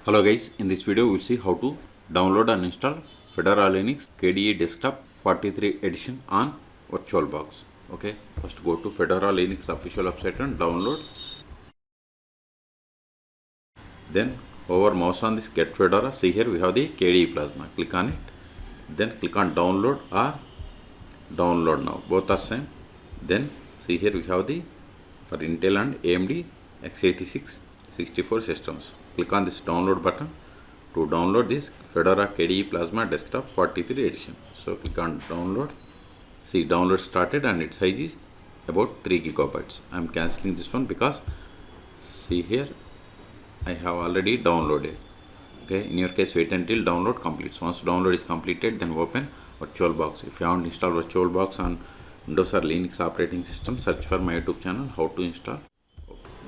Hello guys, in this video we will see how to download and install Fedora Linux KDE Desktop 43 edition on VirtualBox. Okay, first go to Fedora Linux official website and download. Then over mouse on this Get Fedora, see here we have the KDE Plasma. Click on it. Then click on download or download now. Both are same. Then see here we have the for Intel and AMD x86 64 systems. Click on this download button to download this Fedora KDE Plasma Desktop 43 edition. So click on download. See, download started and its size is about 3 gigabytes. I am cancelling this one because see here I have already downloaded. Okay, in your case wait until download completes. Once download is completed, then open VirtualBox. If you haven't installed VirtualBox on Windows or Linux operating system, search for my YouTube channel how to install.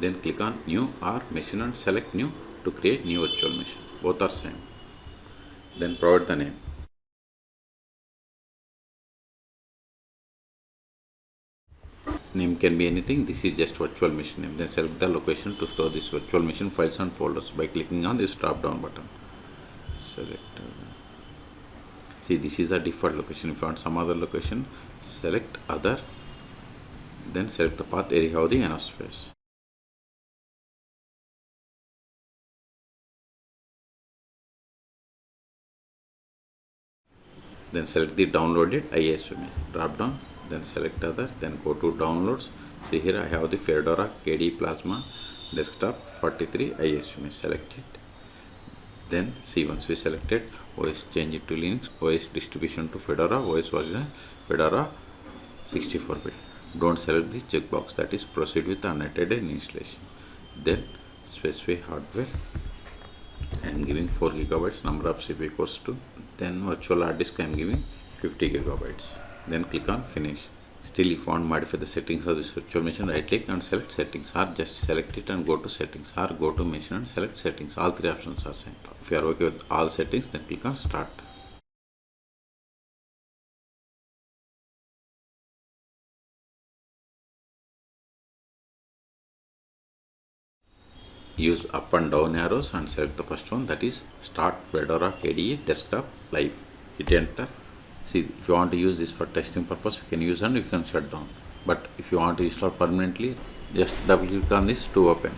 Then click on new or machine and select new to create new virtual machine. Both are same. Then provide the name. Name can be anything. This is just virtual machine name. Then select the location to store this virtual machine files and folders by clicking on this drop down button. Select. See, this is a default location. If you want some other location, select other. Then select the path area of the enough space. Then select the downloaded ISO image. Drop down. Then select other. Then go to downloads. See here I have the Fedora KDE Plasma Desktop 43 ISO image. Select it. Then see, once we selected, OS change it to Linux, OS distribution to Fedora, OS version Fedora 64-bit. Don't select the checkbox, that is proceed with unattended installation. Then specify hardware. I am giving 4 gigabytes, number of CPU equals to. Then virtual hard disk I am giving 50 gigabytes. Then click on finish. Still, if you want to modify the settings of this virtual machine, right click and select settings, or just select it and go to settings, or go to machine and select settings. All three options are same. If you are okay with all settings, then click on start. Use up and down arrows and select the first one, that is start Fedora KDE Desktop live. Hit enter. See, if you want to use this for testing purpose, you can use and you can shut down. But if you want to install permanently, just double click on this to open.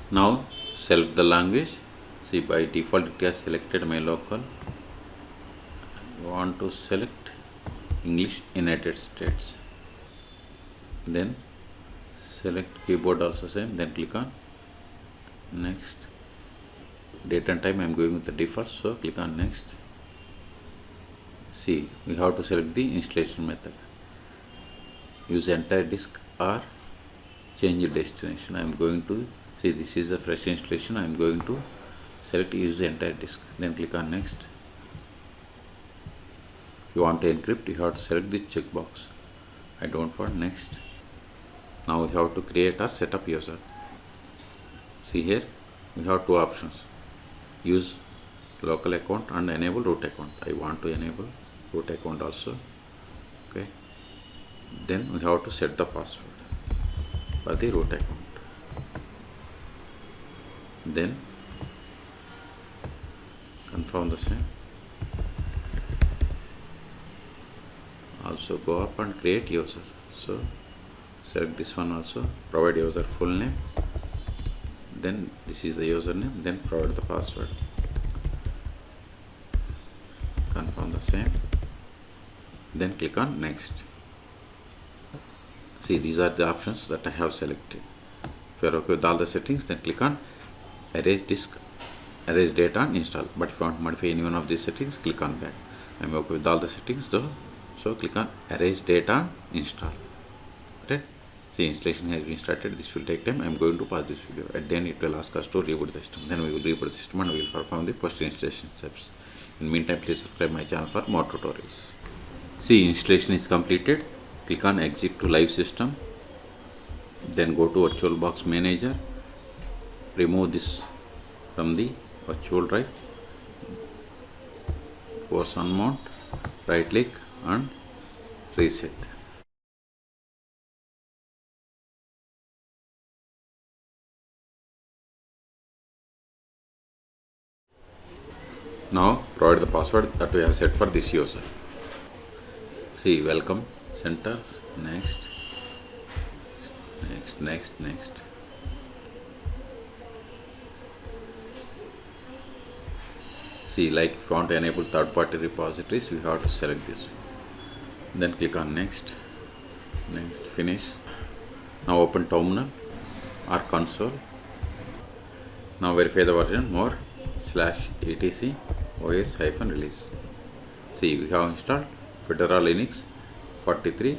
Now select the language. See, by default it has selected my local. You want to select English United States. Then select keyboard also same. Then click on next. Date and time I am going with the default, so click on next. See, we have to select the installation method. Use entire disk or change destination. I am going to see, this is a fresh installation. I am going to select use entire disk. Then click on next. If you want to encrypt, you have to select the checkbox. I don't want. Next. Now we have to create or set up user. See here we have two options. Use local account and enable root account. I want to enable root account also. Okay. Then we have to set the password for the root account. Then confirm the same. Also go up and create user. So select this one also. Provide user full name. Then this is the username. Then provide the password. Confirm the same. Then click on next. See, these are the options that I have selected. If you are okay with all the settings, then click on erase disk, erase data and install. But if you want to modify any one of these settings, click on back. I am okay with all the settings though, so click on erase data and install. Right? See, installation has been started. This will take time. I am going to pause this video. At the end it will ask us to reboot the system. Then we will reboot the system and we will perform the post installation steps. In the meantime, please subscribe my channel for more tutorials. See, installation is completed. Click on exit to live system. Then go to VirtualBox manager. Remove this from the virtual drive. Force unmount. Right click and reset. Now provide the password that we have set for this user. See, welcome, centers, next, next. See, like if you want to enable third-party repositories, we have to select this. Then click on next, finish. Now open terminal or console. Now verify the version more /etc os-release. See, we have installed Fedora Linux 43.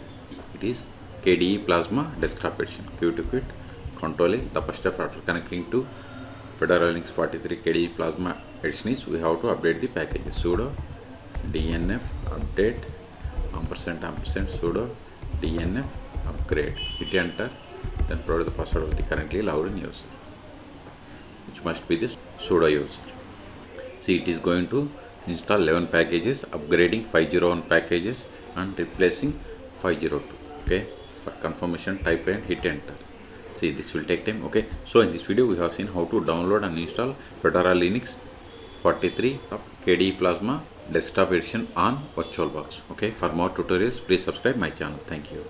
It is KDE Plasma Desktop edition. Q to quit. Control A. The first step after connecting to Fedora Linux 43 KDE Plasma edition is we have to update the packages. Sudo dnf update & sudo dnf upgrade. Hit enter. Then provide the password of the currently logged in user, which must be the sudo user. See, it is going to install 11 packages, upgrading 501 packages and replacing 502. Okay, for confirmation type and hit enter. See, this will take time. Okay, so in this video we have seen how to download and install Fedora Linux 43 KDE Plasma Desktop edition on VirtualBox. Okay, for more tutorials please subscribe my channel. Thank you.